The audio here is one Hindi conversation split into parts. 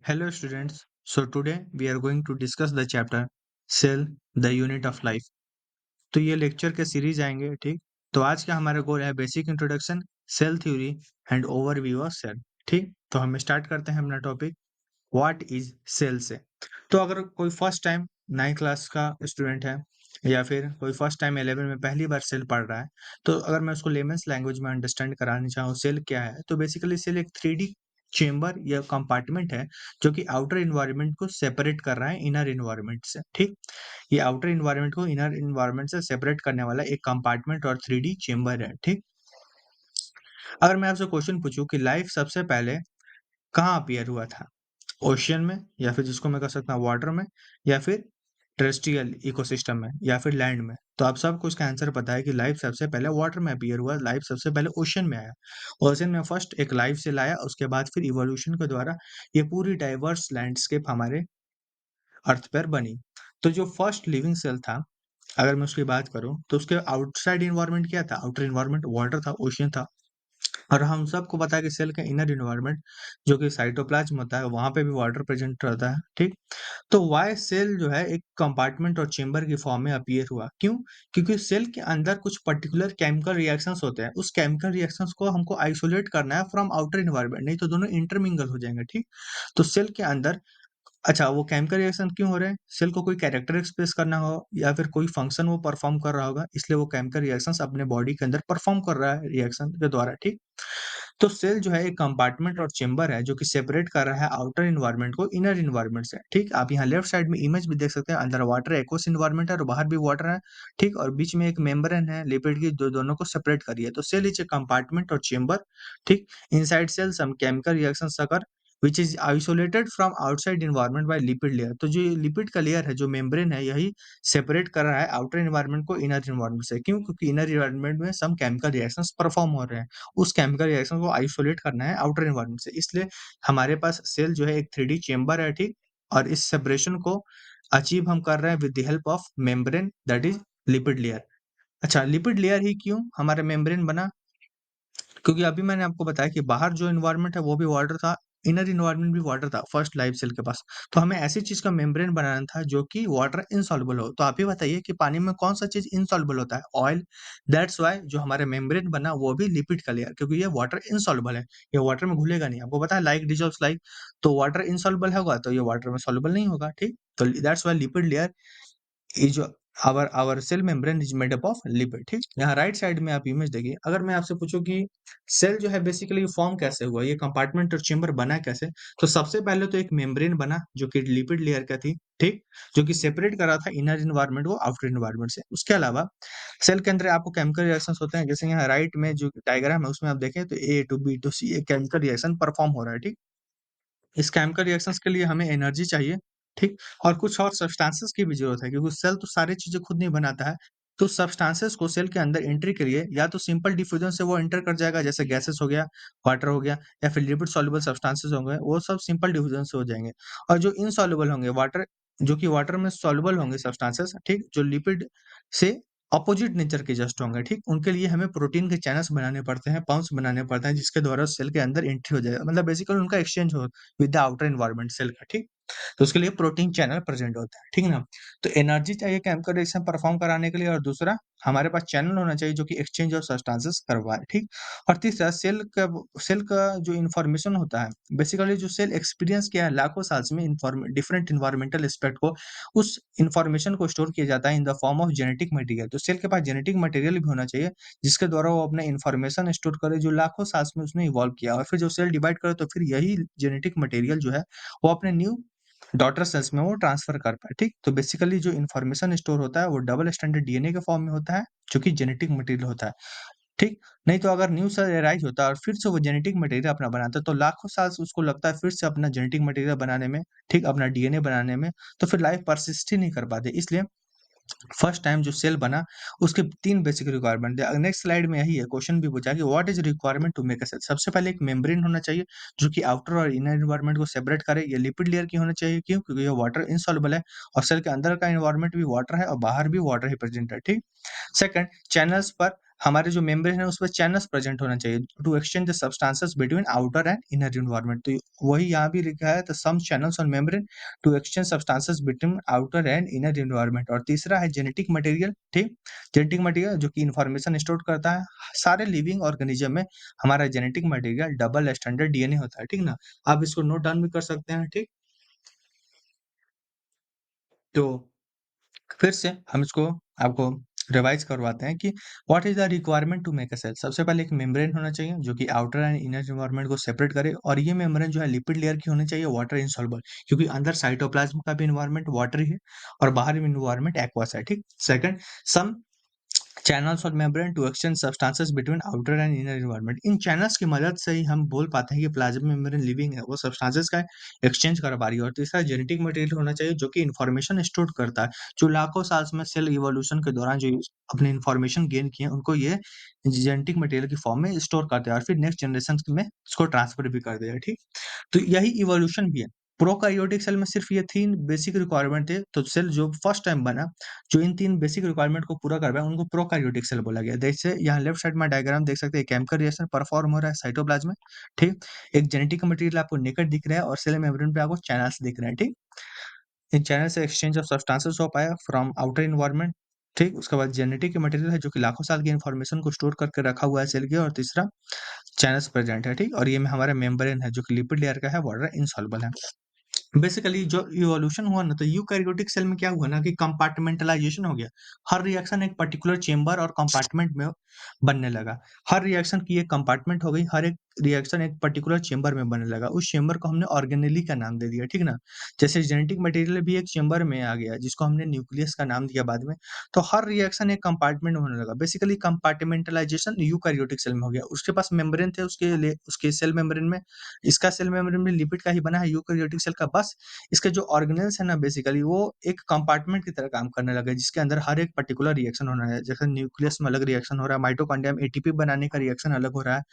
Hello students. So today we are going to discuss the chapter Cell the Unit of Life. तो ये लेक्चर के सीरीज आएंगे, ठीक। तो आज का हमारा गोल है basic introduction, cell theory and overview of cell. ठीक, तो हम स्टार्ट करते हैं अपना टॉपिक व्हाट इज सेल से। तो अगर कोई फर्स्ट टाइम 9th क्लास का स्टूडेंट है या फिर कोई फर्स्ट टाइम 11 में पहली बार सेल पढ़ रहा है, तो अगर मैं उसको लेमन्स लैंग्वेज में अंडरस्टैंड करानी चाहूँ सेल क्या है, तो बेसिकली सेल एक 3D चेंबर या कंपार्टमेंट है जो कि आउटर इन्वायरमेंट को सेपरेट कर रहा है इनर इन्वायरमेंट से। ठीक, ये आउटर इन्वायरमेंट को इनर इन्वायरमेंट से सेपरेट करने वाला एक कंपार्टमेंट और 3D चेंबर है। ठीक, अगर मैं आपसे क्वेश्चन पूछूं कि लाइफ सबसे पहले कहाँ अपीयर हुआ था, ओशियन में, या फिर जिसको मैं कह सकता हूँ वाटर में, या फिर टेरेस्ट्रियल इकोसिस्टम में, या फिर लैंड में, तो आप सबको इसका आंसर पता है कि लाइफ सबसे पहले वाटर में अपीयर हुआ, लाइफ सबसे पहले ओशन में आया। ओशन में फर्स्ट एक लाइफ सेल आया, उसके बाद फिर इवोल्यूशन के द्वारा ये पूरी डाइवर्स लैंडस्केप हमारे अर्थ पर बनी। तो जो फर्स्ट लिविंग सेल था, अगर मैं उसकी बात करूं, तो उसके आउटसाइड इन्वायरमेंट क्या था, आउटर इन्वायरमेंट वाटर था, ओशियन था। और हम सबको पता है कि सेल का इनर इन्वायरमेंट जो कि साइटोप्लाज्म होता है, वहां पे भी वाटर प्रेजेंट रहता है। ठीक, तो वाई सेल जो है एक कंपार्टमेंट और चेंबर की फॉर्म में अपीयर हुआ, क्यों? क्योंकि सेल के अंदर कुछ पर्टिकुलर केमिकल रिएक्शंस होते हैं, उस केमिकल रिएक्शंस को हमको आइसोलेट करना है फ्रॉम आउटर इन्वायरमेंट, नहीं तो दोनों इंटरमिंगल हो जाएंगे। ठीक, तो सेल के अंदर, अच्छा, वो केमिकल रिएक्शन क्यों हो रहे हैं? सेल को कोई कैरेक्टर एक्सप्रेस करना हो या फिर कोई फंक्शन वो परफॉर्म कर रहा होगा, इसलिए वो केमिकल रिएक्शंस अपने बॉडी के अंदर परफॉर्म कर रहा है रिएक्शन के द्वारा। ठीक, तो सेल जो है एक कंपार्टमेंट और चेंबर है जो कि सेपरेट कर रहा है आउटर इन्वायरमेंट को इनर इन्वायरमेंट से। ठीक, आप यहाँ लेफ्ट साइड में इमेज भी देख सकते हैं, अंदर वाटर एक्वस इन्वायरमेंट है और बाहर भी वाटर है। ठीक, और बीच में एक मेम्ब्रेन है लिपिड की, जो दोनों को सेपरेट करी है। तो सेल इज ए कंपार्टमेंट और चेंबर। ठीक, inside cell some chemical reactions occur which is isolated from outside environment by lipid layer। तो जो ये लिपिड का लेयर है, जो मेम्ब्रेन है, यही सेपरेट कर रहा है आउटर एनवायरनमेंट को इनर एनवायरनमेंट से। क्यों? क्योंकि इनर एनवायरनमेंट में सम केमिकल रिएक्शंस परफॉर्म हो रहे हैं, उस केमिकल रिएक्शन को आइसोलेट करना है आउटर एनवायरनमेंट से। इसलिए हमारे पास सेल जो है एक 3D चेंबर है। ठीक, और इस सेपरेशन को अचीव हम कर रहे हैं with the help of membrane, that is lipid layer. अच्छा, लिपिड लेयर ही क्यों हमारा मेम्ब्रेन बना? क्योंकि अभी मैंने आपको बताया कि बाहर जो एनवायरनमेंट है वो भी वाटर था, इनर एनवायरनमेंट भी वाटर था फर्स्ट लाइफ सेल के पास। तो हमें ऐसी चीज़ का मेम्ब्रेन बनाना था जो कि वाटर इनसॉल्युबल हो। तो आप ही बताइए कि पानी में कौन-सा चीज़ इनसॉल्युबल होता है? ऑयल। दैट्स व्हाई जो हमारा मेम्ब्रेन बना वो भी लिपिड का लेयर, क्योंकि ये वाटर इनसॉल्युबल है। ये वाटर में घुलेगा नहीं। आपको पता है लाइक डिसॉल्व्स लाइक, तो वाटर इनसॉल्युबल होगा तो ये वाटर में सॉल्युबल नहीं होगा। ठीक? तो that's why lipid layer is our cell membrane is made up of lipid. ठीक, यहाँ राइट साइड में आप इमेज देखिए। अगर मैं आपसे पूछूं कि सेल जो है बेसिकली फॉर्म कैसे हुआ, ये कंपार्टमेंट और चेंबर बना कैसे, तो सबसे पहले तो एक मेम्ब्रेन बना जो कि लिपिड लेयर का थी। ठीक, जो कि सेपरेट कर रहा था इनर इन्वायरमेंट को आउटर इन्वायरमेंट से। उसके अलावा सेल के अंदर आपको केमिकल रिएक्शंस होते हैं, जैसे यहाँ राइट में जो डायग्राम है उसमें आप देखें तो ए टू बी टू सी एक केमिकल रिएक्शन परफॉर्म हो रहा है। ठीक, इस केमिकल रिएक्शंस के लिए हमें एनर्जी चाहिए। ठीक, और कुछ और सब्सटेंसेस की भी ज़रूरत है, क्योंकि सेल तो सारी चीज़ें खुद नहीं बनाता है। तो सब्सटेंसेस को सेल के अंदर एंट्री के लिए या तो सिंपल डिफ्यूजन से वो एंटर कर जाएगा, जैसे गैसेस हो गया, वाटर हो गया, या फिर लिपिड सॉल्युबल सब्सटेंसेस होंगे, वो सब सिंपल डिफ्यूजन से हो जाएँगे। और जो इनसॉल्युबल होंगे, वाटर जो कि वाटर में सॉल्युबल होंगे सब्सटेंसेस, ठीक, जो लिपिड से अपोजिट नेचर के जस्ट होंगे। ठीक, उनके लिए हमें प्रोटीन के चैनल्स बनाने पड़ते हैं, पंप्स बनाने पड़ते हैं, जिसके द्वारा सेल के अंदर एंट्री हो जाएगा। मतलब बेसिकली उनका एक्सचेंज हो with the outer environment cell का। ठीक, तो उसके लिए प्रोटीन चैनल प्रेजेंट होता है। ठीक ना? तो एनर्जी चाहिए केमिकल रिएक्शन परफॉर्म कराने के लिए, और दूसरा हमारे पास चैनल होना चाहिए जो कि एक्सचेंज ऑफ सब्सटेंसेस करवाए। ठीक, और तीसरा सेल का जो इन्फॉर्मेशन होता है, बेसिकली जो सेल एक्सपीरियंस किया है लाखों साल में डिफरेंट इन्वायरमेंटल एस्पेक्ट को, उस इन्फॉर्मेशन को स्टोर किया जाता है in the form of genetic material. तो सेल के पास जेनेटिक मटेरियल भी होना चाहिए जिसके द्वारा वो अपना इन्फॉर्मेशन स्टोर करे जो लाखों साल में उसने इवॉल्व किया, और फिर जो सेल डिवाइड करे तो फिर यही जेनेटिक मटेरियल जो है वो अपने न्यू डॉटर सेल्स में वो ट्रांसफर कर पाए। ठीक, तो बेसिकली जो इन्फॉर्मेशन स्टोर होता है वो डबल स्टैंडर्ड डीएनए के फॉर्म में होता है, जो कि जेनेटिक मटेरियल होता है। ठीक, नहीं तो अगर न्यू सेल एराइज होता है और फिर से वो जेनेटिक मटेरियल अपना बनाता है, तो लाखों साल से उसको लगता है फिर से अपना जेनेटिक मटेरियल बनाने में, ठीक, अपना डीएनए बनाने में, तो फिर लाइफ परसिस्ट ही नहीं कर पाते। इसलिए फर्स्ट टाइम जो सेल बना, उसके 3 बेसिक रिक्वायरमेंट थे। नेक्स्ट स्लाइड में यही है, क्वेश्चन भी पूछा कि what is requirement to make a cell? सबसे पहले एक मेम्ब्रेन होना चाहिए, जो कि आउटर और इनर एनवायरनमेंट को सेपरेट करे। ये लिपिड लेयर की होनी चाहिए, क्यों? क्योंकि ये वाटर इनसॉल्युबल है, और सेल के अंदर का एनवायरनमेंट भी वाटर है और बाहर भी वाटर ही प्रेजेंट है। ठीक? सेकंड, चैनल्स पर हमारे जो मेम्ब्रेन है उसमें चैनल्स प्रेजेंट होना चाहिए to exchange the substances between outer and inner environment. तो वही यहाँ भी लिखा है, the some channels on membrane to exchange substances between outer and inner environment. और तीसरा है जेनेटिक मटेरियल, ठीक, जेनेटिक मटेरियल जो कि इन्फॉर्मेशन स्टोर करता है। सारे लिविंग ऑर्गेनिज्म में हमारा genetic material double standard DNA होता है, ठीक ना। आप इसको नोट डाउन भी कर सकते हैं, ठीक। तो फिर से हम इसको आपको रिवाइज करवाते हैं कि what is the requirement to make a cell. सबसे पहले एक मेम्ब्रेन होना चाहिए जो कि आउटर एंड इनर एनवायरनमेंट को सेपरेट करे, और ये मेम्ब्रेन जो है लिपिड लेयर की होनी चाहिए, वाटर इनसॉल्युबल, क्योंकि अंदर साइटोप्लाज्म का भी इन्वायरमेंट वाटर ही है और बाहर भी इन्वायरमेंट एक्वस है, ठीक। सेकंड, सम चैनल्स और membrane to exchange substances between outer and inner environment. इन चैनल्स की मदद से ही हम बोल पाते हैं कि प्लाज्मा मेम्ब्रेन लिविंग है, वो सब्सटेंसेस का एक्सचेंज कर पा रही है। और तीसरा जेनेटिक मटेरियल होना चाहिए जो कि इन्फॉर्मेशन स्टोर करता है, जो लाखों साल में सेल इवोल्यूशन के दौरान जो अपने इन्फॉर्मेशन गेन किए हैं उनको ये जेनेटिक मटेरियल की फॉर्म में स्टोर करते हैं और फिर नेक्स्ट जनरेशन में इसको ट्रांसफर भी कर देगा, ठीक। तो यही इवोल्यूशन भी है। प्रोकैरियोटिक सेल में सिर्फ ये 3 बेसिक रिक्वायरमेंट थे, तो सेल जो फर्स्ट टाइम बना, जो इन 3 बेसिक रिक्वायरमेंट को पूरा कर पाया, उनको प्रोकैरियोटिक सेल बोला गया। जैसे यहाँ लेफ्ट साइड में डायग्राम देख सकते हैं, केमिकल रिएक्शन परफॉर्म हो रहा है साइटोप्लाज्म में, ठीक? एक जेनेटिक मटेरियल आपको नेकेड दिख रहा है और सेल मेम्ब्रेन पे आपको चैनल्स दिख रहे हैं, ठीक? इन चैनल से एक्सचेंज ऑफ सब्सटेंसेस हो पाया फ्रॉम आउटर एनवायरनमेंट, ठीक? उसके बाद जेनेटिक मटेरियल है जो कि लाखों साल की इन्फॉर्मेशन को स्टोर करके रखा हुआ है सेल के, और तीसरा चैनल्स प्रेजेंट है, ठीक? और ये में हमारा मेम्ब्रेन है जो कि लिपिड लेयर का है, वाटर इनसॉल्युबल है। बेसिकली जो इवोल्यूशन हुआ ना, तो यूकैरियोटिक सेल में क्या हुआ ना कि कंपार्टमेंटलाइजेशन हो गया। हर रिएक्शन एक पर्टिकुलर चेंबर और कंपार्टमेंट में बनने लगा। हर रिएक्शन की एक कंपार्टमेंट हो गई, हर एक रिएक्शन एक पर्टिकुलर चेंबर में बनने लगा। उस चेंबर को हमने ऑर्गेनेली का नाम दे दिया, ठीक ना। जैसे जेनेटिक मटेरियल भी एक चेंबर में आ गया जिसको हमने न्यूक्लियस का नाम दिया बाद में। तो हर रिएक्शन एक कंपार्टमेंट में होने लगा। बेसिकली कंपार्टमेंटलाइजेशन यूकैरियोटिक सेल में हो गया। उसके पास मेम्ब्रेन थे, उसके सेल मेम्ब्रेन में, इसका सेल मेम्ब्रेन भी लिपिड का ही बना है, यूकैरियोटिक सेल का बस इसके जो ऑर्गेनेल्स है ना, बेसिकली वो एक कंपार्टमेंट की तरह काम करने लगे जिसके अंदर हर एक पर्टिकुलर रिएक्शन होना है। जैसे न्यूक्लियस में अलग रिएक्शन हो रहा है, माइटोकॉन्ड्रिया में एटीपी बनाने का रिएक्शन अलग हो रहा है,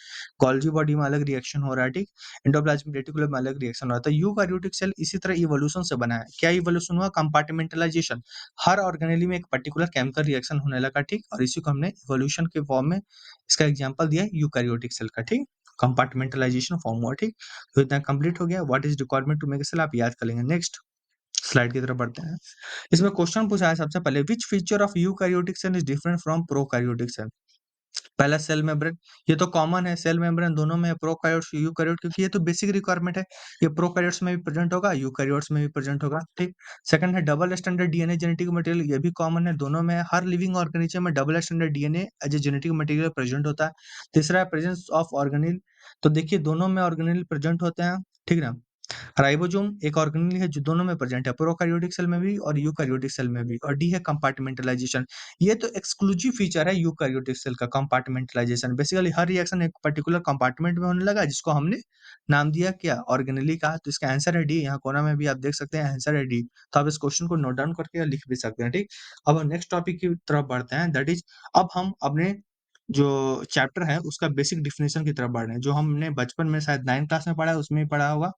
गोल्गी बॉडी में अलग रिएक्शन हो रहा है, ठीक। एंडोप्लाज्मिक रेटिकुलम में अलग रिएक्शन हो रहा है। तो यूकैरियोटिक सेल इसी तरह इवोल्यूशन से बना है। क्या इवोल्यूशन हुआ? कंपार्टमेंटलाइजेशन। हर ऑर्गेनेली में एक पर्टिकुलर केमिकल रिएक्शन होने लगा, ठीक। और इसी को हमने इवोल्यूशन के फॉर्म में इसका एग्जांपल दिया है यूकैरियोटिक सेल का, ठीक। कंपार्टमेंटलाइजेशन फॉर्म हुआ, ठीक। तो इतना कंप्लीट हो गया। What is requirement to make a cell, आप याद कर लेंगे। नेक्स्ट स्लाइड की तरफ बढ़ते हैं। इसमें क्वेश्चन पूछा है सबसे पहले, which feature of eukaryotic cell is different from prokaryotic cell. पहला सेल मेम्ब्रेन, ये तो कॉमन है, सेल मेम्ब्रेन दोनों में है, प्रोकैरियोट्स यूकैरियोट, क्योंकि ये तो बेसिक रिक्वायरमेंट है। ये प्रोकैरियोट्स में भी प्रेजेंट होगा, यूकैरियोट्स में भी प्रेजेंट होगा, ठीक। सेकंड है double standard DNA genetic material, ये भी कॉमन है, दोनों में है। हर लिविंग ऑर्गेनिज्म में double standard DNA as a genetic material present होता है। तीसरा है प्रेजेंस ऑफ ऑर्गेनेल, तो देखिए दोनों में ऑर्गेनेल प्रेजेंट होते हैं, ठीक ना। राइबोसोम एक ऑर्गेनेल है जो दोनों में प्रेजेंट है, प्रोकैरियोटिक सेल में भी और यूकैरियोटिक सेल में भी। और डी है कंपार्टमेंटलाइजेशन, ये तो एक्सक्लूसिव फीचर है यूकैरियोटिक सेल का, कंपार्टमेंटलाइजेशन। बेसिकली हर रिएक्शन एक पर्टिकुलर कंपार्टमेंट में होने लगा जिसको हमने नाम दिया क्या, ऑर्गेनेली का। तो इसका आंसर है डी, यहाँ कोना में भी आप देख सकते हैं आंसर है डी। तो आप इस क्वेश्चन को नोट डाउन करके लिख भी सकते हैं, ठीक। अब हम नेक्स्ट टॉपिक की तरफ बढ़ते हैं, दैट इज अब हम अपने जो चैप्टर है उसका बेसिक डेफिनेशन की तरफ बढ़ रहे हैं, जो हमने बचपन में शायद 9th क्लास में पढ़ा है उसमें ही पढ़ा होगा,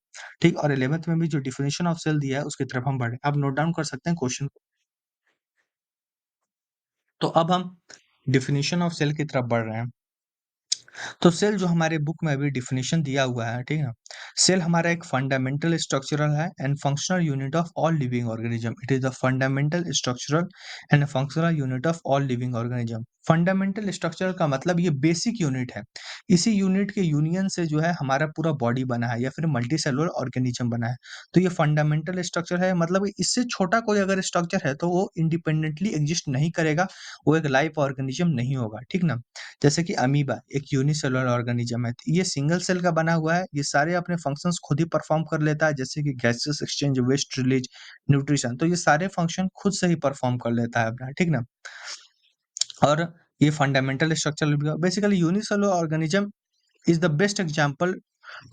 ठीक। और 11th में भी जो डेफिनेशन ऑफ सेल दिया है उसकी तरफ हम बढ़े। आप नोट डाउन कर सकते हैं क्वेश्चन को। तो अब हम डेफिनेशन ऑफ सेल की तरफ बढ़ रहे हैं। तो सेल जो हमारे बुक में अभी डेफिनेशन दिया हुआ है, ठीक है। सेल हमारा एक फंडामेंटल स्ट्रक्चरल है and functional unit of all living organism. It is the fundamental structural and functional unit of all living organism. Fundamental structure का मतलब ये बेसिक यूनिट है। इसी यूनिट के यूनियन से जो है हमारा पूरा बॉडी बना है या फिर मल्टी सेलुलर ऑर्गेनिज्म बना है। तो ये फंडामेंटल स्ट्रक्चर है, मतलब इससे छोटा कोई अगर स्ट्रक्चर है तो वो इंडिपेंडेंटली एग्जिस्ट नहीं करेगा, वो एक लाइफ ऑर्गेनिज्म नहीं होगा, ठीक ना। जैसे कि अमीबा एक यूनिसेलुलर ऑर्गेनिज्म है, ये सिंगल सेल का बना हुआ है, ये सारे अपने फंक्शंस खुद ही परफॉर्म कर लेता है, जैसे कि gases exchange, waste release, nutrition. तो ये सारे फंक्शन खुद से ही परफॉर्म कर लेता है अपना, ठीक ना। और ये fundamental structure basically unicellular organism is the best example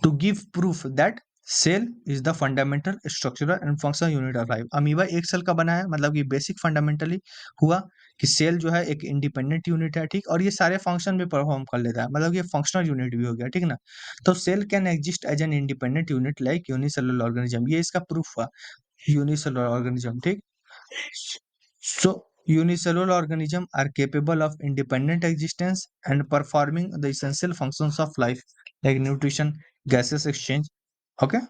to give proof that cell is the fundamental structural and functional unit of life। Amoeba एक सेल का बना है, मतलब कि बेसिक फंडामेंटली हुआ कि सेल जो है एक इंडिपेंडेंट यूनिट है, ठीक। और ये सारे फंक्शन भी परफॉर्म कर लेता है, मतलब ये फंक्शनल यूनिट भी हो गया, ठीक ना। तो cell can exist as an independent unit like unicellular organism, ये इसका प्रूफ हुआ यूनिसेलुलर ऑर्गेनिज्म, ठीक। So Unicellular organisms are capable of independent existence and performing the essential functions of life, like nutrition, gases exchange. Okay.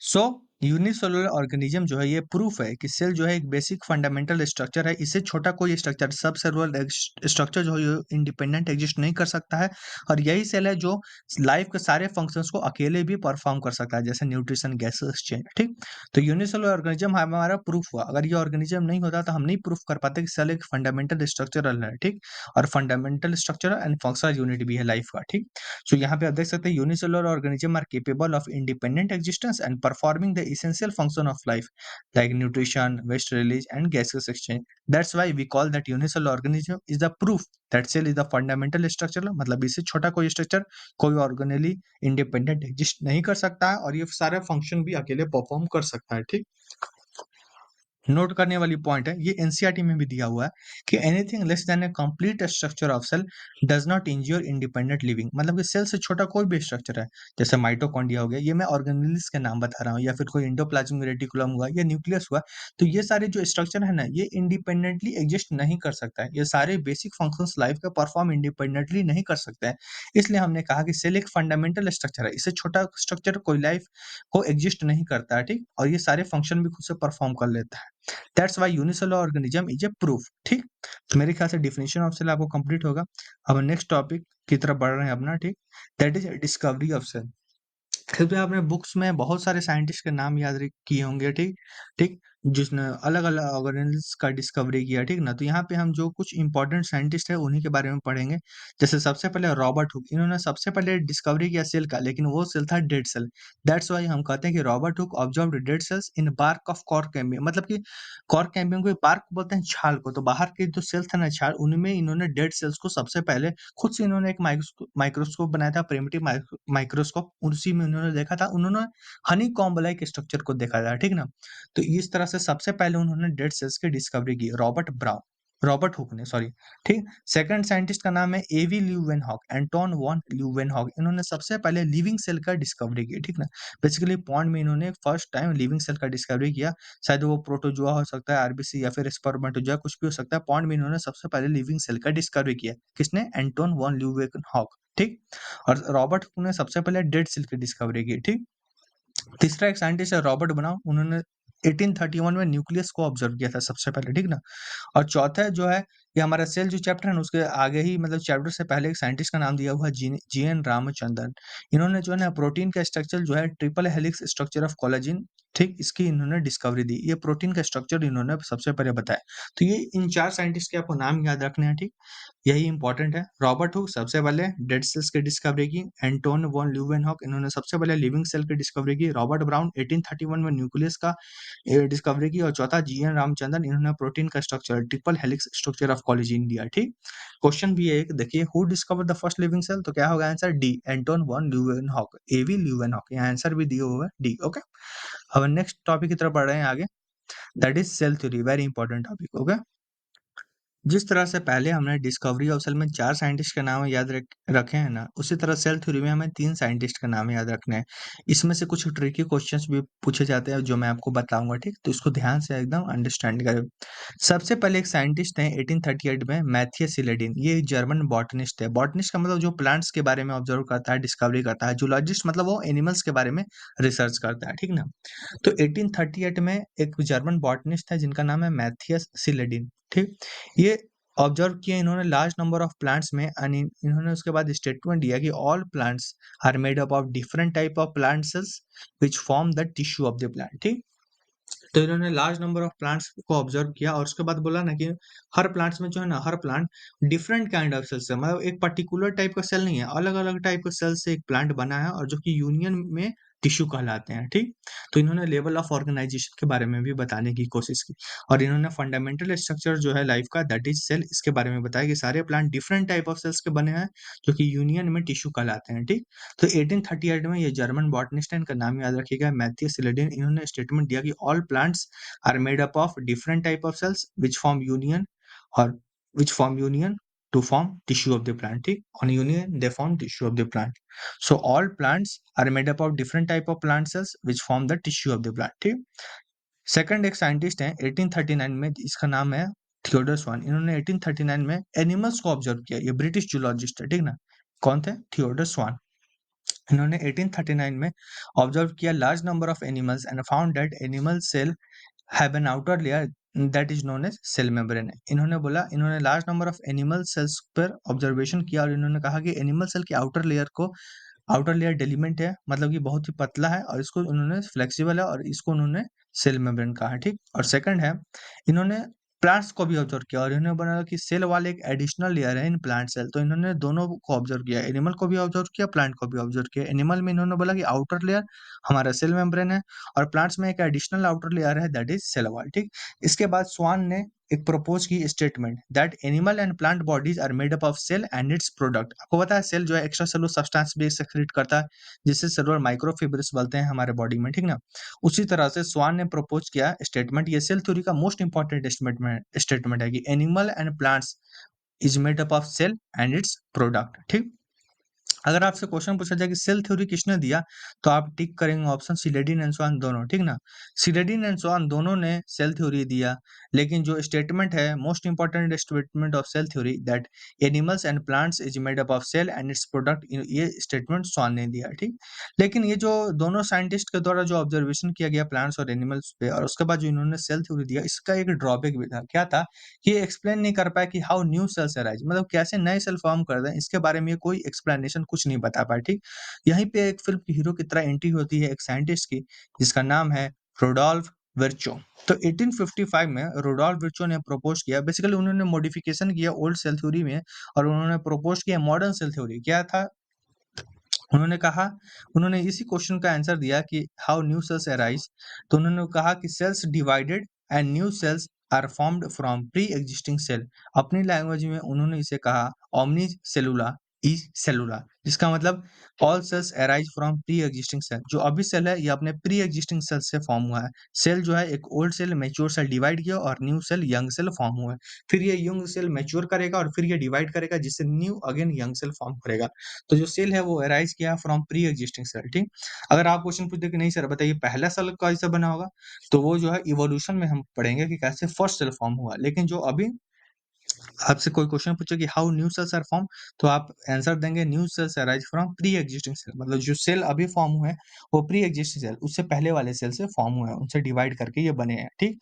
So unicellular organism जो है ये प्रूफ है कि सेल जो है एक बेसिक फंडामेंटल स्ट्रक्चर है। इससे छोटा कोई स्ट्रक्चर सब सेलुलर स्ट्रक्चर जो है ये इंडिपेंडेंट एग्जिस्ट नहीं कर सकता है। और यही सेल है जो लाइफ के सारे फंक्शंस को अकेले भी परफॉर्म कर सकता है, जैसे न्यूट्रिशन, गैस एक्सचेंज। ठीक, तो यूनिसेलुलर ऑर्गेनिज्म हमारा प्रूफ हुआ। अगर ये ऑर्गेनिज्म नहीं होता तो हम नहीं प्रूफ कर पाते कि सेल एक फंडामेंटल स्ट्रक्चरल है। ठीक, और fundamental structure and functional unit भी है लाइफ का। ठीक, सो यहाँ पे आप देख सकते हैं unicellular organism are capable of independent existence and performing the essential function of life like nutrition, waste release and gases exchange. That's why we call that unicellular organism is the proof that cell is the fundamental structure। मतलब इससे छोटा कोई स्ट्रक्चर कोई ऑर्गेनली इंडिपेंडेंट एग्जिस्ट नहीं कर सकता है और ये सारे फंक्शन भी अकेले परफॉर्म कर सकता है। ठीक, नोट करने वाली पॉइंट है, ये एनसीईआरटी में भी दिया हुआ है कि anything less than a complete structure of cell does not ensure independent living. मतलब कि सेल से छोटा कोई भी स्ट्रक्चर है, जैसे माइटोकॉन्ड्रिया हो गया, ये मैं ऑर्गेनेल्स के नाम बता रहा हूँ, या फिर कोई एंडोप्लाज्मिक रेटिकुलम हुआ या न्यूक्लियस हुआ, तो ये सारे जो स्ट्रक्चर है ना, ये इंडिपेंडेंटली एग्जिस्ट नहीं कर सकता है। ये सारे बेसिक फंक्शंस लाइफ का परफॉर्म इंडिपेंडेंटली नहीं कर सकते हैं। इसलिए हमने कहा कि सेल एक फंडामेंटल स्ट्रक्चर है। इससे छोटा स्ट्रक्चर कोई लाइफ को एग्जिस्ट नहीं करता है। ठीक, और ये सारे फंक्शन भी खुद से परफॉर्म कर लेता है। That's why unicellular organism is a proof. ठीक, तो मेरे ख्याल से डिफिनेशन ऑफ सेल आपको कंप्लीट होगा। अब नेक्स्ट टॉपिक की तरफ बढ़ रहे हैं अपना। ठीक, that is discovery of cell. फिर भी आपने बुक्स में बहुत सारे साइंटिस्ट के नाम याद किए होंगे। ठीक, ठीक, जिसने अलग अलग ऑर्गेनिल्स का डिस्कवरी किया। ठीक ना, तो यहाँ पे हम जो कुछ इंपॉर्टेंट साइंटिस्ट है उन्हीं के बारे में पढ़ेंगे। जैसे सबसे पहले रॉबर्ट हुक, इन्होंने सबसे पहले डिस्कवरी किया सेल का, लेकिन वो सेल था डेड सेल। दैट्स वाई हम कहते हैं कि Robert Hooke observe dead cells in bark of cork cambium. मतलब कि कॉर्क कैम्बियम को बार्क बोलते हैं, छाल को। तो बाहर के जो सेल्स था ना छाल, उनमें इन्होंने डेड सेल्स को सबसे पहले खुद से इन्होंने एक माइक्रोस्कोप बनाया था, प्रिमिटिव माइक्रोस्कोप। उसी में उन्होंने देखा था, उन्होंने हनी कॉम्ब लाइक स्ट्रक्चर को देखा था। ठीक ना, तो इस तरह से सबसे पहले उन्होंने डेड सेल्स की डिस्कवरी की, रॉबर्ट हुक ने, सॉरी। ठीक, सेकंड साइंटिस्ट का नाम है एवी ल्यूवेनहॉक, एंटोन वॉन ल्यूवेनहॉक। इन्होंने सबसे पहले लिविंग सेल का डिस्कवरी की। ठीक ना, बेसिकली पॉन्ड में इन्होंने फर्स्ट टाइम लिविंग सेल का डिस्कवरी किया। शायद वो प्रोटोजोआ हो सकता है, आरबीसी या फिर स्पर्मेटोजोआ, कुछ भी हो सकता है। पॉन्ड में इन्होंने सबसे पहले लिविंग सेल का डिस्कवरी किया। किसने? Anton van Leeuwenhoek. ठीक, और रॉबर्ट हुक ने सबसे पहले डेड सेल की डिस्कवरी की। ठीक, तीसरा एक साइंटिस्ट है रॉबर्ट बनाम, उन्होंने 1831 में न्यूक्लियस को ऑब्जर्व किया था सबसे पहले। ठीक ना, और चौथा जो है ये हमारा सेल जो चैप्टर है ना, उसके आगे ही मतलब चैप्टर से पहले एक साइंटिस्ट का नाम दिया हुआ है जी.एन. रामचंद्रन। इन्होंने जो है ना प्रोटीन का स्ट्रक्चर जो है triple helix structure of collagen, ठीक, इसकी इन्होंने डिस्कवरी दी। ये प्रोटीन का स्ट्रक्चर इन्होंने सबसे पहले बताया। तो ये इन चार साइंटिस्ट के आपको नाम याद रखने हैं। ठीक, यही इंपॉर्टेंट है। रॉबर्ट हुक सबसे पहले डेड सेल्स की डिस्कवरी की, एंटोन वॉन ल्यूवेनहॉक इन्होंने सबसे पहले लिविंग सेल की डिस्कवरी की, रॉबर्ट ब्राउन 1831 में न्यूक्लियस का डिस्कवरी की, और चौथा जी.एन. रामचंद्रन, इन्होंने प्रोटीन का structure triple helix structure of collagen दिया। ठीक, क्वेश्चन भी है एक, देखिए who discovered the first living cell, तो क्या होगा आंसर? D, Anton van Leeuwenhoek, A V Leeuwenhoek. यहाँ आंसर भी दिया हुआ है डी। ओके, अब नेक्स्ट टॉपिक की तरफ बढ़ रहे हैं आगे, that is cell theory, very important topic. Okay, जिस तरह से पहले हमने डिस्कवरी ऑफ सेल में 4 साइंटिस्ट के नाम याद रखे हैं ना, उसी तरह सेल थ्योरी में हमें 3 साइंटिस्ट का नाम याद रखना है। इसमें से कुछ ट्रिकी क्वेश्चंस भी पूछे जाते हैं जो मैं आपको बताऊंगा। ठीक, तो इसको ध्यान से एकदम अंडरस्टैंड करें। सबसे पहले एक साइंटिस्ट हैं 1838 में, मैथियस सिलेडिन। ये जर्मन बॉटनिस्ट है। बॉटनिस्ट का मतलब जो प्लांट्स के बारे में ऑब्जर्व करता है, डिस्कवरी करता है। जूलॉजिस्ट मतलब वो एनिमल्स के बारे में रिसर्च करता है। ठीक ना, तो 1838 में एक जर्मन बॉटनिस्ट है जिनका नाम है मैथियस सिलेडिन। ठीक, ये ऑब्जर्व किया इन्होंने लार्ज नंबर ऑफ प्लांट्स में, एंड इन्होंने उसके बाद स्टेटमेंट दिया कि all plants are made up of different type of plant cells which form the tissue of the plant. ठीक, तो इन्होंने लार्ज नंबर ऑफ प्लांट्स को ऑब्जर्व किया और उसके बाद बोला ना कि हर प्लांट्स में जो है ना, हर plant different kind of cells है। मतलब एक पर्टिकुलर टाइप का सेल नहीं है, अलग अलग टाइप के सेल से एक प्लांट बना है, और जो कि यूनियन में टिश्यू कहलाते हैं। ठीक, तो इन्होंने लेवल ऑफ ऑर्गेनाइजेशन के बारे में भी बताने की कोशिश की, और इन्होंने फंडामेंटल स्ट्रक्चर जो है लाइफ का, दैट इज सेल, इसके बारे में बताया कि सारे plant different type of cells के बने हैं जो कि यूनियन में टिश्यू कहलाते हैं। ठीक, तो 1838 में ये जर्मन बॉटनिस्ट है, इनका नाम याद रखिएगा, मैथियस सिलेडिन। इन्होंने स्टेटमेंट दिया कि all plants are made up of different type of cells which form union, or which form union to form tissue of the plant. ठीक, on union they form tissue of the plant. So all plants are made up of different type of plant cells which form the tissue of the plant. ठीक, सेकंड एक साइंटिस्ट है 1839 में, इसका नाम है थियोडर स्वान, इन्होंने 1839 में एनिमल्स को ऑब्जर्व किया। ये ब्रिटिश जूलॉजिस्ट है, ठीक ना? कौन थे? Theodor Schwann. इन्होंने 1839 में ऑब्जर्व किया large number of animals and found that animal cell have an outer layer that is known as cell membrane. इन्होंने large number of animal cells पर ऑब्जर्वेशन किया और इन्होंने कहा कि एनिमल सेल की आउटर लेयर डेलिमेंट है, मतलब कि बहुत ही पतला है और इसको उन्होंने फ्लेक्सिबल है और इसको उन्होंने सेल मेम्ब्रेन कहा है, ठीक। और सेकंड है, इन्होंने प्लांट्स को भी ऑब्जर्व किया और इन्होंने बनाया कि सेल वाले एक एडिशनल लेयर है इन प्लांट सेल। तो इन्होंने दोनों को ऑब्जर्व किया, एनिमल को भी ऑब्जर्व किया, प्लांट को भी ऑब्जर्व किया। एनिमल में इन्होंने बोला कि आउटर लेयर हमारा सेल मेम्ब्रेन है और प्लांट्स में एक एडिशनल आउटर लेयर है दैट इज सेल वॉल, ठीक। इसके बाद स्वान ने एक प्रपोज की statement that animal and plant bodies are made up of cell and its product. आपको पता है सेल जो है एक्स्ट्रा सेलुलर सब्सटेंस भी सेक्रेट करता है जिससे सेलुलर माइक्रोफिब्रिल्स बोलते हैं हमारे बॉडी में, ठीक ना। उसी तरह से स्वान ने प्रपोज किया स्टेटमेंट, ये सेल थ्योरी का मोस्ट इंपॉर्टेंट स्टेटमेंट है कि animal and plants is made up of cell and its product, ठीक। अगर आपसे क्वेश्चन पूछा जाए कि सेल थ्योरी किसने दिया, तो आप टिक करेंगे ऑप्शन सिलेडिन एंड स्वान दोनों, ठीक ना। सिलेडिन एंड स्वान दोनों ने सेल थ्योरी दिया, लेकिन जो स्टेटमेंट है most important statement of cell theory that animals and plants is made up of cell and its product, ये स्टेटमेंट स्वान ने दिया, ठीक। लेकिन ये जो दोनों साइंटिस्ट के द्वारा जो ऑब्जर्वेशन किया गया प्लांट्स और एनिमल्स पे और उसके बाद जो इन्होंने सेल थ्योरी दिया, इसका एक ड्रॉबैक भी था। क्या था कि ये एक्सप्लेन नहीं कर पाया कि हाउ न्यू सेल्स अराइज, मतलब कैसे नए सेल फॉर्म कर दें, इसके बारे में ये कोई एक्सप्लेनेशन कुछ नहीं बता पाया, ठीक। यहीं पे एक फिल्म के हीरो की तरह एंट्री होती है एक साइंटिस्ट की जिसका नाम है रुडोल्फ विर्चो। तो 1855 में रुडोल्फ विर्चो ने प्रपोज किया, बेसिकली उन्होंने मॉडिफिकेशन किया ओल्ड सेल थ्योरी में और उन्होंने प्रपोज किया मॉडर्न सेल थ्योरी। क्या था, उन्होंने कहा, उन्होंने इसी क्वेश्चन का आंसर दिया कि हाउ न्यू सेल्स अराइज। तो उन्होंने कहा कि cells divided and new cells are formed from pre existing cell. अपनी लैंग्वेज में उन्होंने इसे कहा ओमनी सेलुला ई सेलुला, जिसका मतलब all cells arise from pre existing cell. जो अभी सेल है ये अपने प्री एग्जिस्टिंग सेल से फॉर्म हुआ है। सेल जो है एक old cell mature cell divide किया और new cell young cell form हुआ है। फिर ये यंग सेल मैच्योर करेगा और फिर ये डिवाइड करेगा जिससे new again young cell form करेगा। तो जो सेल है वो अराइज किया फ्रॉम प्री एग्जिस्टिंग सेल, ठीक। अगर आप क्वेश्चन पूछते कि नहीं सर बताइए पहला सेल कैसे बना होगा, तो वो जो है इवोल्यूशन में हम पढ़ेंगे कि कैसे फर्स्ट सेल फॉर्म हुआ। लेकिन जो अभी आपसे कोई क्वेश्चन पूछे कि how new cells are form, तो आप आंसर देंगे new cells arise from pre existing cell. मतलब जो सेल अभी फॉर्म हुए हैं वो प्री एग्जिस्टिंग सेल उससे पहले वाले सेल से फॉर्म हुए हैं, उनसे डिवाइड करके ये बने हैं, ठीक।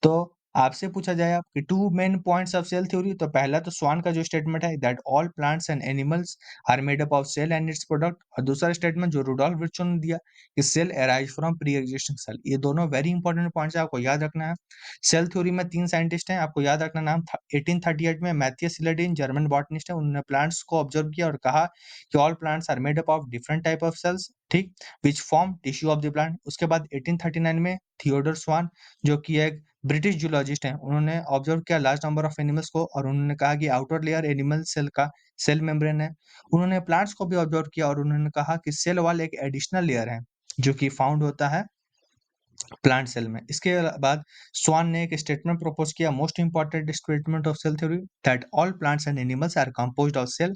तो आपसे पूछा जाए आपके two main points of cell theory, तो पहला तो स्वान का जो स्टेटमेंट है that all plants and animals are made up of cell and its product, और दूसरा स्टेटमेंट जो रुडोल्फ विर्चो ने दिया कि cell arise from pre existing cell. ये दोनों वेरी इंपॉर्टेंट पॉइंट्स है, आपको याद रखना है। सेल थ्योरी में 3 साइंटिस्ट हैं, आपको याद रखना नाम 1838 में मैथियस सिलेडिन जर्मन बॉटनिस्ट है, उन्होंने प्लांट्स को ऑब्जर्व किया और कहा कि all plants are made up of different type of cells, ठीक, which form tissue of the plant. उसके बाद 1839 में थियोडर स्वान जो कि एक ब्रिटिश जूलॉजिस्ट हैं, उन्होंने ऑब्जर्व किया लार्ज नंबर ऑफ एनिमल्स को और उन्होंने कहा कि आउटर लेयर एनिमल सेल का सेल मेम्ब्रेन है। उन्होंने प्लांट्स को भी ऑब्जर्व किया और उन्होंने कहा कि सेल वॉल एक एडिशनल लेयर है जो कि फाउंड होता है प्लांट सेल में। इसके बाद स्वान ने एक स्टेटमेंट प्रपोज किया, most important statement of cell theory that all plants and animals are composed of cell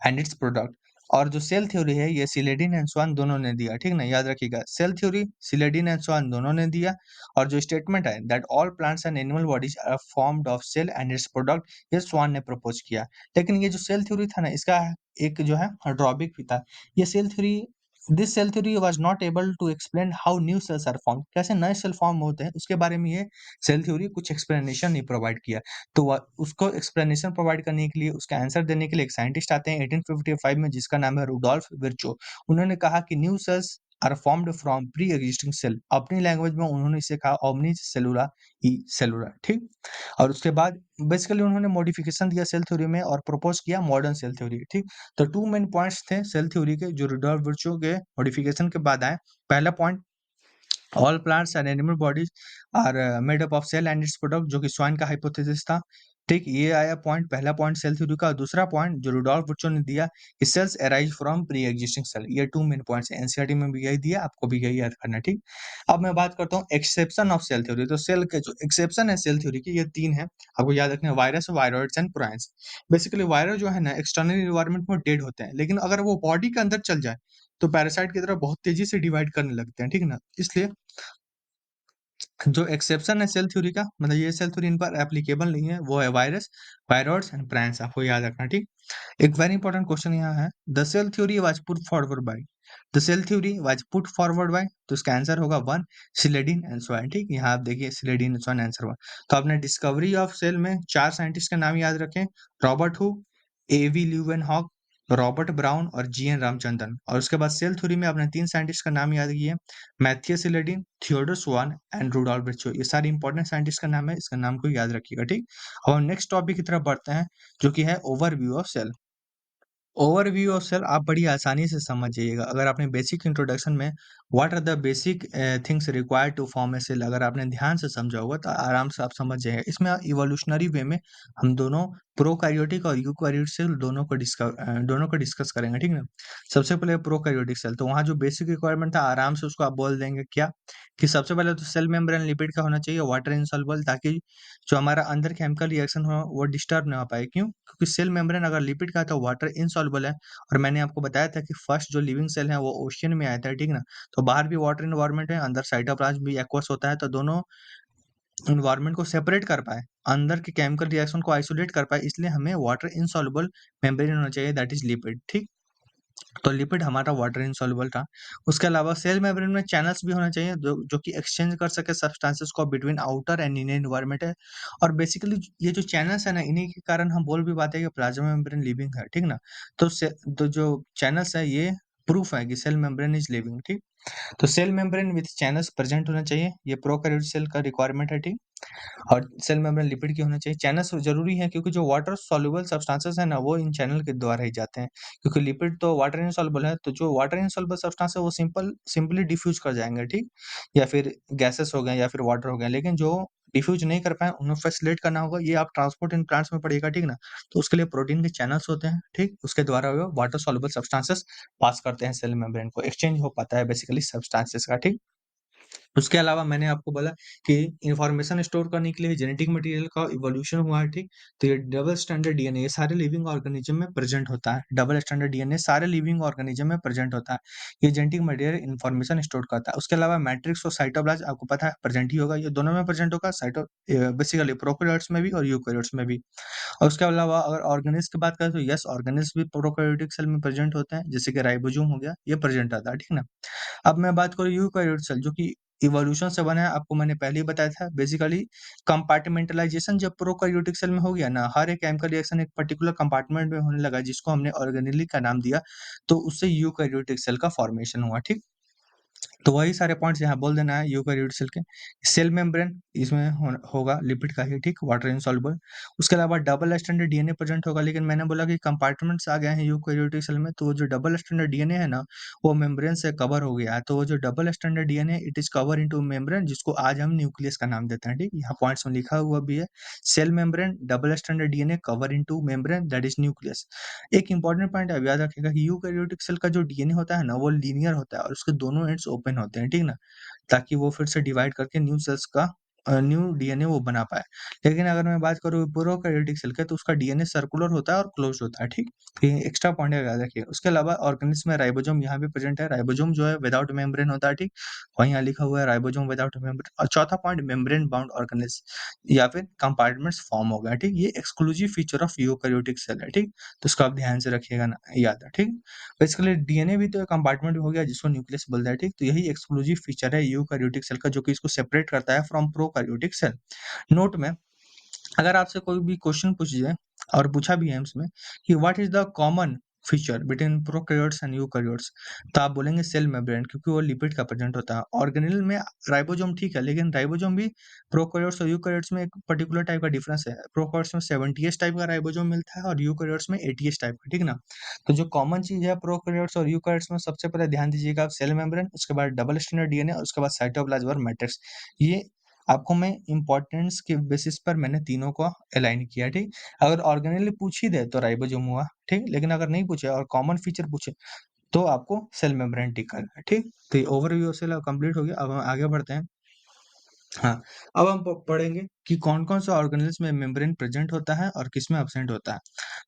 and its product. और जो सेल थ्योरी है ये सिलेडिन एंड स्वान दोनों ने दिया, ठीक ना, याद रखिएगा। Cell theory Schleiden and Schwann दोनों ने दिया और जो स्टेटमेंट है that all plants and animal bodies are formed of cell and its product, ये स्वान ने प्रपोज किया। लेकिन ये जो सेल थ्योरी था ना, इसका एक जो है ड्रॉबैक भी था। ये cell theory this cell theory was not able to explain how new cells are form, कैसे नए सेल फॉर्म होते हैं उसके बारे में ये सेल थ्योरी कुछ एक्सप्लेनेशन नहीं प्रोवाइड किया। तो उसको एक्सप्लेनेशन प्रोवाइड करने के लिए, उसका आंसर देने के लिए एक साइंटिस्ट आते हैं 1855 में जिसका नाम है रुडोल्फ विर्चो। उन्होंने कहा कि new cells are formed from pre existing cell. अपनी लैंग्वेज में उन्होंने इसे कहा ओमनी सेलुला ई सेलुला, ठीक। और उसके बाद बेसिकली उन्होंने मॉडिफिकेशन दिया सेल थ्योरी में और प्रपोज किया मॉडर्न सेल थ्योरी, ठीक। तो 2 मेन पॉइंट्स थे सेल थ्योरी के जो रुडोल्फ विर्चो के मॉडिफिकेशन के बाद आए। पहला point all plants and animal bodies are made up of cell and its product, जो कि स्वाइन का हाइपोथेसिस था, ठीक। ये आया पॉइंट, पहला पॉइंट सेल थ्योरी का। दूसरा पॉइंट जो रुडोल्फ विर्चो ने दिया कि cells arise from pre existing cell. ये 2 मेन पॉइंट्स हैं, एनसीईआरटी में भी यही दिया, आपको भी यही याद करना है, ठीक। अब मैं बात करता हूँ एक्सेप्शन ऑफ सेल थ्योरी। तो सेल के जो एक्सेप्शन है सेल थ्योरी की ये 3 है, आपको याद रखना है, virus, viroids and prions. Basically virus जो है ना एक्सटर्नल एनवायरनमेंट में डेड होते हैं, लेकिन अगर वो बॉडी के अंदर चल जाए तो पैरासाइट की तरह बहुत तेजी से डिवाइड करने लगते हैं, ठीक ना। इसलिए जो एक्सेप्शन है सेल थ्योरी का, मतलब ये सेल थ्योरी इन पर एप्लीकेबल नहीं है, वो है वायरस, वायरॉइड्स एंड प्राइम्स, आपको याद रखना, ठीक। एक वेरी इंपॉर्टेंट क्वेश्चन यहाँ है, the cell theory was put forward by, the cell theory was put forward by, तो इसका आंसर होगा वन, सिलेडीन एंड स्वान, ठीक। यहाँ आप देखिए सिलेडीन एंड स्वान आंसर वन। तो आपने डिस्कवरी ऑफ सेल में 4 साइंटिस्ट का नाम याद रखें, Robert Hooke, A V Leeuwenhoek, Robert Brown और जीएन रामचंद्रन। और उसके बाद सेल थ्योरी में आपने 3 साइंटिस्ट का नाम याद किए, Matthias Schleiden, Theodor Schwann and Rudolf Virchow. ये सारे इंपॉर्टेंट साइंटिस्ट का नाम है, इसका नाम को याद रखिएगा, ठीक। अब हम नेक्स्ट टॉपिक की तरफ बढ़ते हैं, जो कि है overview of cell. Overview of cell आप बड़ी आसानी से समझ जाइएगा अगर आपने बेसिक इंट्रोडक्शन में what are the basic things required to form a cell अगर आपने ध्यान से समझा होगा तो आराम से आप समझ जाएंगे। इसमें इवोल्यूशनरी वे में हम दोनों प्रोकैरियोटिक और यूकैरियोटिक सेल दोनों को डिस्कस करेंगे, ठीक ना। सबसे पहले प्रोकैरियोटिक सेल, तो वहाँ जो बेसिक रिक्वायरमेंट था आराम से उसको आप बोल देंगे क्या, कि सबसे पहले तो सेल मेम्ब्रेन लिपिड का होना चाहिए, वाटर इनसॉल्युबल, ताकि जो हमारा अंदर केमिकल रिएक्शन हो वो डिस्टर्ब ना हो पाए। क्यों? क्योंकि सेल मेम्ब्रेन अगर लिपिड का है तो वाटर इनसॉल्युबल है, और मैंने आपको बताया था कि फर्स्ट जो लिविंग सेल है वो ओशियन में आया था, ठीक ना। तो बाहर भी वाटर इन्वायरमेंट है, अंदर साइटोप्लाज्म भी एक्वस होता है, तो दोनों इन्वायरमेंट को सेपरेट कर पाए, अंदर के केमिकल रिएक्शन को आइसोलेट कर पाए, इसलिए हमें वाटर इनसॉल्युबल मेम्ब्रेन होना चाहिए, दैट इज लिपिड, ठीक। तो लिपिड हमारा वाटर इनसॉल्युबल था। उसके अलावा सेल मेम्ब्रेन में चैनल्स भी होना चाहिए जो कि एक्सचेंज कर सके सब्सटेंसेस को between outer and inner environment है। और बेसिकली ये जो चैनल्स है ना, इन्हीं के कारण हम बोल भी पाते हैं कि प्लाज्मा मेम्ब्रेन लिविंग है, ठीक ना। तो जो चैनल्स है ये प्रूफ है कि सेल मेम्ब्रेन इज लिविंग, ठीक। तो cell membrane with channels present होना चाहिए, ये प्रोकैरियोटिक सेल का रिक्वायरमेंट है, ठीक। और सेल मेम्ब्रेन लिपिड की होना चाहिए। चैनल्स ज़रूरी है क्योंकि जो वाटर सॉल्युबल सब्सटेंसेस है ना, वो इन चैनल के द्वारा ही जाते हैं। क्योंकि लिपिड तो वाटर इनसॉल्युबल है, तो जो वाटर इनसॉल्युबल सब्सटेंस है वो सिंपली डिफ्यूज़ कर जाएँगे, ठीक? या फिर गैसेस हो गए या फिर वाटर हो गया। लेकिन जो डिफ्यूज़ नहीं कर पाएँ, उन्हें फैसिलिटेट करना होगा, ये आप ट्रांसपोर्ट इन प्लांट्स में पढ़िएगा, ठीक ना? तो उसके लिए प्रोटीन के चैनल्स होते हैं, ठीक? उसके द्वारा वो वाटर सॉल्युबल सब्सटेंसेस पास करते हैं सेल मेम्ब्रेन को, एक्सचेंज हो पाता है बेसिकली सब्सटेंसेस का, ठीक? उसके अलावा मैंने आपको बोला कि इन्फॉर्मेशन स्टोर करने के लिए जेनेटिक मटेरियल का इवोल्यूशन हुआ है, ठीक? तो ये डबल स्टैंडर्ड डीएनए ये सारे लिविंग ऑर्गेनिज्म में प्रेजेंट होता है। डबल स्टैंडर्ड डीएनए सारे लिविंग ऑर्गेनिज्म में प्रेजेंट होता है। ये जेनेटिक मटेरियल इन्फॉर्मेशन स्टोर करता है। उसके अलावा मैट्रिक्स और साइटोप्लाज्म आपको पता है प्रेजेंट ही होगा, ये दोनों में प्रेजेंट होगा, बेसिकली प्रोकैरियोट्स में भी और यूकैरियोट्स में भी। और उसके अलावा अगर ऑर्गेनेल्स की बात करें तो यस, ऑर्गेनेल्स भी प्रोकैरियोटिक सेल में प्रेजेंट होते हैं, जैसे कि राइबोसोम हो गया, ये प्रेजेंट आता है, ठीक ना? अब मैं बात करूँ यूकैरियोटिक सेल जो कि इवोल्यूशन से बना है, आपको मैंने पहले ही बताया था। बेसिकली कंपार्टमेंटलाइजेशन जब प्रोकैरियोटिक सेल में हो गया ना, हर एक केमिकल रिएक्शन एक पर्टिकुलर कंपार्टमेंट में होने लगा, जिसको हमने ऑर्गेनेली का नाम दिया, तो उससे यूकैरियोटिक सेल का फॉर्मेशन हुआ, ठीक? तो वही सारे पॉइंट्स यहाँ बोल देना है यूकैरियोटिक सेल के। सेल मेम्ब्रेन इसमें होगा लिपिड का ही, ठीक, वाटर इनसॉल्युबल। उसके अलावा डबल स्ट्रैंडेड डीएनए प्रेजेंट होगा, लेकिन मैंने बोला कि कंपार्टमेंट्स आ गए हैं यूकैरियोटिक सेल में, तो वो जो डबल स्ट्रैंडेड डीएनए है ना, वो मेम्ब्रेन से कवर हो गया है। तो वो जो double stranded DNA it is cover into membrane, जिसको आज हम न्यूक्लियस का नाम देते हैं, ठीक। यहाँ पॉइंट्स में लिखा हुआ भी है, cell membrane double stranded DNA cover into membrane that is nucleus. एक इंपॉर्टेंट पॉइंट आप याद रखिएगा कि यूकैरियोटिक सेल का जो डीएनए होता है ना, वो लीनियर होता है और उसके दोनों एंड्स ओपन होते हैं, ठीक ना? ताकि वो फिर से डिवाइड करके न्यू सेल्स का न्यू डीएनए वो बना पाए। लेकिन अगर मैं बात करूँ प्रोकैरियोटिक सेल की, तो उसका डीएनए सर्कुलर होता है और क्लोज़ होता है, ठीक? तो ये एक्स्ट्रा पॉइंट याद रखिए। उसके अलावा ऑर्गेनिल्स में राइबोसोम यहाँ भी प्रेजेंट है। राइबोसोम जो है विदाउट मेम्ब्रेन होता है, ठीक? वहीं यहाँ लिखा हुआ है राइबोसोम विदाउट मेम्ब्रेन। और चौथा पॉइंट मेम्ब्रेन बाउंड ऑर्गेनिल्स या फिर कंपार्टमेंट्स फॉर्म हो गया, ठीक? ये exclusive feature of eukaryotic cell है, ठीक? तो इसको आप ध्यान से रखिएगा ना, याद है, ठीक? बेसिकली डीएनए भी तो एक कंपार्टमेंट हो गया जिसको न्यूक्लियस बोलते हैं, ठीक? तो यही एक्सक्लूसिव फीचर है यूकैरियोटिक सेल का, जो कि इसको सेपरेट करता है फ्रॉम प्रोकैरियोटिक सेल। नोट में अगर आपसे कोई भी क्वेश्चन पूछ जाए, और पूछा भी है इसमें, कि what is the common feature between prokaryotes and eukaryotes, तो आप बोलेंगे सेल मेम्ब्रेन, क्योंकि वो लिपिड का प्रेजेंट होता है। ऑर्गेनेल में राइबोसोम ठीक है, लेकिन राइबोसोम भी प्रोकैरियोट्स और यूकैरियोट्स में एक पर्टिकुलर टाइप का डिफरेंस है। प्रोकैरियोट्स में 70s टाइप का राइबोसोम मिलता है और यूकैरियोट्स में 80s टाइप का, ठीक ना। तो जो कॉमन चीज है प्रोकैरियोट्स और यूकैरियोट्स में, सबसे पहले ध्यान दीजिएगा आप सेल मेम्ब्रेन, उसके बाद डबल स्ट्रैंडेड डीएनए, उसके बाद साइटोप्लाज्म और मैट्रिक्स। ये आपको मैं इम्पोर्टेंस के बेसिस पर मैंने तीनों को अलाइन किया, ठीक। अगर ऑर्गेनेल पूछ ही दे तो राइबोसोम हुआ, ठीक। लेकिन अगर नहीं पूछे और कॉमन फीचर पूछे तो आपको सेल मेम्ब्रेन टिक करना है, ठीक। तो ये ओवरव्यू सेल कंप्लीट हो गया। अब हम आगे बढ़ते हैं। हाँ, अब हम पढ़ेंगे कि कौन-कौन से ऑर्गेनेल्स में मेम्ब्रेन प्रेजेंट होता है और किसमें एब्सेंट होता है।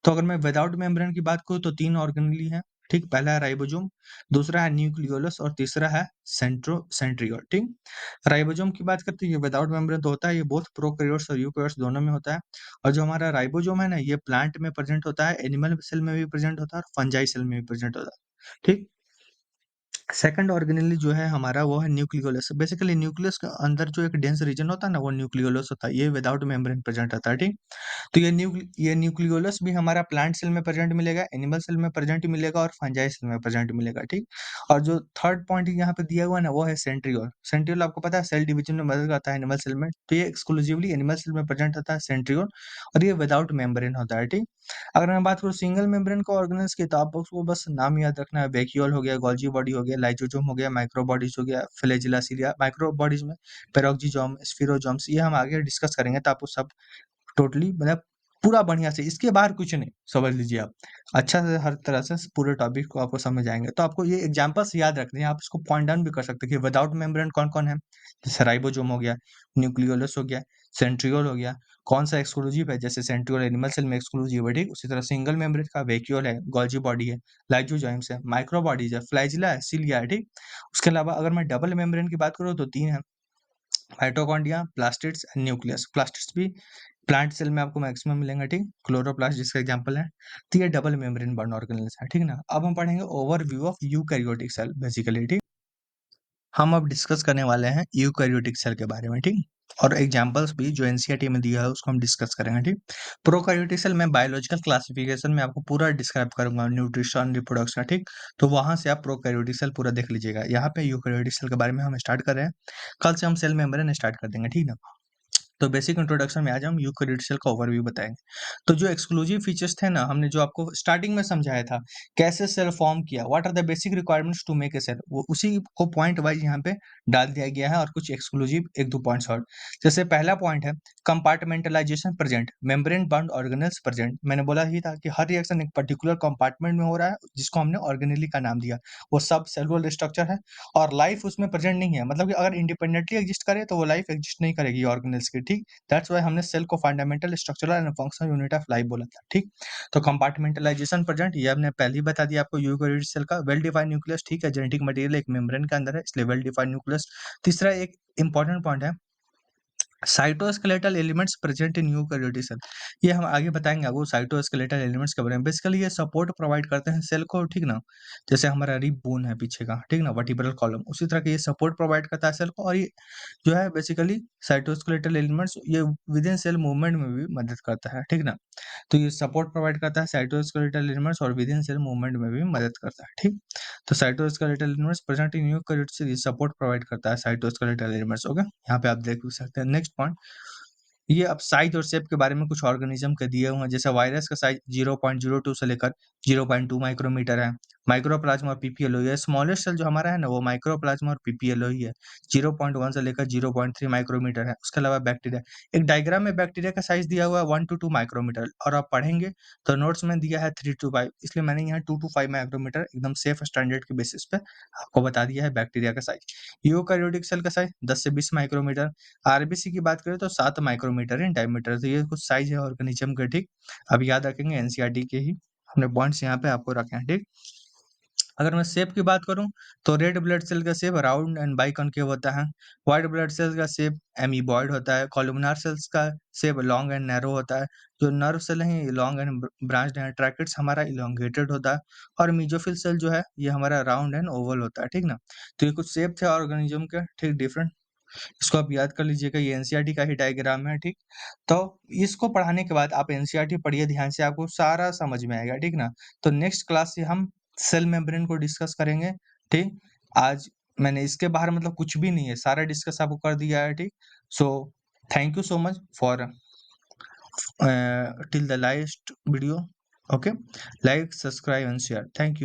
तो अगर मैं विदाउट मेम्ब्रेन की बात करूँ तो 3 ऑर्गेनेल ही हैं, ठीक, पहला है राइबोसोम, दूसरा है न्यूक्लियोलस और तीसरा है सेंट्रियोल, ठीक। राइबोसोम की बात करते हैं, ये विदाउट मेम्ब्रेन तो होता है, ये बोथ प्रोकैरियोट्स और यूकैरियोट्स दोनों में होता है। और जो हमारा राइबोसोम है ना, ये प्लांट में प्रेजेंट होता है, एनिमल सेल में भी प्रेजेंट होता है और फंजाई सेल में भी प्रेजेंट होता है, ठीक। सेकंड ऑर्गेनेली जो है हमारा वो है न्यूक्लियोलस। बेसिकली न्यूक्लियस के अंदर जो एक डेंस रीजन होता है ना, वो न्यूक्लियोलस होता है, ये विदाउट मेम्ब्रेन प्रेजेंट होता है, ठीक। तो ये न्यूक्लियोलस भी हमारा प्लांट सेल में प्रेजेंट मिलेगा, एनिमल सेल में प्रेजेंट मिलेगा और फंजाई सेल में प्रेजेंट मिलेगा, ठीक। और जो थर्ड पॉइंट यहाँ पे दिया हुआ है ना, वो है सेंट्रियोल। सेंट्रियोल आपको पता है सेल डिवीजन में मदद करता है एनिमल सेल में, तो ये एक्सक्लूसिवली एनिमल सेल में प्रेजेंट होता है सेंट्रियोल, और ये विदाउट मेम्ब्रेन होता है, ठीक। अगर मैं बात करूँ सिंगल मेम्ब्रेन को ऑर्गेनेल्स की, तो आपको उसको बस नाम याद रखना है, वैक्यूल हो गया, गोल्गी बॉडी हो गया, लाइसोसोम हो गया, माइक्रोबॉडीज हो गया, फ्लैजेला सीलिया। माइक्रोबॉडीज में पेरोक्सिसोम, स्फीरोसोम्स, ये हम आगे डिस्कस करेंगे, तो आपको सब टोटली मतलब पूरा बढ़िया से, इसके बाहर कुछ नहीं, समझ लीजिए आप। अच्छा से हर तरह से पूरे टॉपिक को आपको समझ आएँगे। तो आपको ये एग्ज़ाम्पल्स याद रखने हैं, आप इसको पॉइंट डाउन भी कर सकते हैं कि विदाउट मेम्ब्रेन कौन-कौन है। जैसे राइबोसोम हो गया, न्यूक्लियोलस हो गया, सेंट्रियोल हो गया, कौन-सा एक्सक्लूसिव है, जैसे सेंट्रियोल एनिमल सेल में एक्सक्लूसिव है, ठीक। उसी तरह सिंगल मेम्ब्रेन का वैक्यूल है, गोल्गी बॉडी है, लाइसोजाइम्स है, माइक्रोबॉडीज़ है, फ्लैजेला है, सिलिया है, ठीक। उसके अलावा अगर मैं डबल मेम्ब्रेन की बात करूँ तो 3 है, mitochondria, plastids and nucleus. Plastids भी प्लांट सेल में आपको मैक्सिमम मिलेंगे, ठीक। क्लोरोप्लास्ट जिसका एग्जांपल है। तो ये डबल मेम्ब्रेन बॉन्ड ऑर्गेनेल्स है, ठीक ना। अब हम पढ़ेंगे overview of eukaryotic cell basically, ठीक। हम अब डिस्कस करने वाले हैं यूकैरियोटिक सेल के बारे में, ठीक। और एग्जांपल्स भी जो एनसीईआरटी में दिया है उसको हम डिस्कस करेंगे, ठीक। प्रोकैरियोटिक सेल में बायोलॉजिकल क्लासिफिकेशन में आपको पूरा डिस्क्राइब करूंगा, न्यूट्रिशन, रिप्रोडक्शन, ठीक। तो वहां से आप प्रोकैरियोटिक सेल पूरा देख लीजिएगा। यहाँ पे यूकैरियोटिक सेल के बारे में हम स्टार्ट कर रहे हैं, कल से हम सेल मेम्ब्रेन स्टार्ट कर देंगे, ठीक ना। तो बेसिक इंट्रोडक्शन में आज हम यूकैरियोटिक सेल का ओवरव्यू बताएंगे। तो जो एक्सक्लूसिव फीचर्स थे ना, हमने जो आपको स्टार्टिंग में समझाया था, कैसे सेल फॉर्म किया, what are the basic requirements to make a cell, वो उसी को पॉइंट वाइज यहाँ पे डाल दिया गया है, और कुछ एक्सक्लूसिव एक दो पॉइंट्स और। जैसे पहला पॉइंट है compartmentalisation present, membrane bound organelles present. मैंने बोला ही था कि हर रिएक्शन एक पर्टिकुलर कंपार्टमेंट में हो रहा है, जिसको हमने ऑर्गेनेली का नाम दिया, वो सब सेलुलर स्ट्रक्चर है, और लाइफ उसमें प्रेजेंट नहीं है। मतलब कि अगर इंडिपेंडेंटली एग्जिस्ट करे तो वो लाइफ एग्जिस्ट नहीं करेगी ऑर्गेनेल्स की, ठीक। दैट्स व्हाई हमने सेल को fundamental structural and functional unit of life बोला था, ठीक। तो कंपार्टमेंटलाइजेशन प्रेजेंट, ये हमने पहले ही बता दिया आपको यूकैरियोटिक सेल का। वेल डिफाइंड न्यूक्लियस, ठीक है, जेनेटिक मटेरियल एक मेम्ब्रेन के अंदर है, इसलिए वेल डिफाइंड न्यूक्लियस। तीसरा एक इंपॉर्टेंट पॉइंट है cytoskeletal elements present in eukaryotic cell. ये हम आगे बताएंगे आपको साइटोस्केलेटल एलिमेंट्स के बारे में। बेसिकली ये सपोर्ट प्रोवाइड करते हैं सेल को, ठीक ना। जैसे हमारा रिब बोन है पीछे का, ठीक ना, वर्टिब्रल कॉलम, उसी तरह के ये सपोर्ट प्रोवाइड करता है सेल को। और ये जो है बेसिकली साइटोस्केलेटल एलिमेंट्स, ये विद इन सेल मूवमेंट में भी मदद करता है, ठीक ना। तो ये सपोर्ट प्रोवाइड करता है साइटोस्केलेटल एलिमेंट्स, और विद इन सेल मूवमेंट में भी मदद करता है, ठीक। तो cytoskeletal elements present in eukaryotic cell support provide करता है साइटोस्केलेटल एलिमेंट्स, ओके। यहाँ पे आप देख सकते हैं। नेक्स्ट पॉइंट, ये अब साइज और शेप के बारे में कुछ ऑर्गेनिज्म के दिए हुए हैं। जैसे वायरस का साइज 0.02 से लेकर 0.2 माइक्रोमीटर है। माइक्रोप्लाज्मा और पीपीएलओ, ये स्मॉलेस्ट सेल जो हमारा है ना, वो माइक्रोप्लाज्मा और पीपीएलओ ही है। 0.1 से लेकर 0.3 माइक्रोमीटर है। उसके अलावा बैक्टीरिया, एक डायग्राम में बैक्टीरिया का साइज दिया हुआ है 1 to 2 माइक्रोमीटर, और आप पढ़ेंगे तो नोट्स में दिया है 3 to 5, इसलिए मैंने यहाँ 2 to 5 माइक्रोमीटर एकदम सेफ स्टैंडर्ड के बेसिस पे आपको बता दिया है बैक्टीरिया का साइज। यूकैरियोटिक सेल का साइज 10 से 20 माइक्रोमीटर। आरबीसी की बात करें तो 7 माइक्रोमीटर इन डायमीटर। तो ये कुछ साइज है ऑर्गेनिज्म के, ठीक। अब याद रखेंगे एनसीईआरटी के ही हमने पॉइंट्स यहाँ पे आपको रखे हैं, ठीक। अगर मैं शेप की बात करूं तो रेड ब्लड सेल का शेप राउंड एंड बाइकॉन्केव होता है। व्हाइट ब्लड सेल का शेप एमीबॉइड होता है। कॉलमनार सेल्स का शेप लॉन्ग एंड नैरो होता है। जो नर्व सेल है लॉन्ग एंड ब्रांच्ड है। ट्रैकेट्स हमारा इलोंगेटेड होता है। और मीजोफिल सेल जो है ये हमारा राउंड एंड ओवल होता है, ठीक ना। तो ये कुछ शेप थे ऑर्गेनिज्म के, ठीक, डिफरेंट। इसको आप याद कर लीजिएगा, ये एनसीईआरटी का ही डायग्राम है, ठीक। तो इसको पढ़ाने के बाद आप एनसीईआरटी पढ़िए ध्यान से, आपको सारा समझ में आएगा, ठीक ना। तो नेक्स्ट क्लास से हम सेल मेम्ब्रेन को डिस्कस करेंगे, ठीक। आज मैंने इसके बाहर मतलब कुछ भी नहीं है, सारा डिस्कस आपको कर दिया है, ठीक। So thank you so much for till the last video, okay, like, subscribe and share, thank you।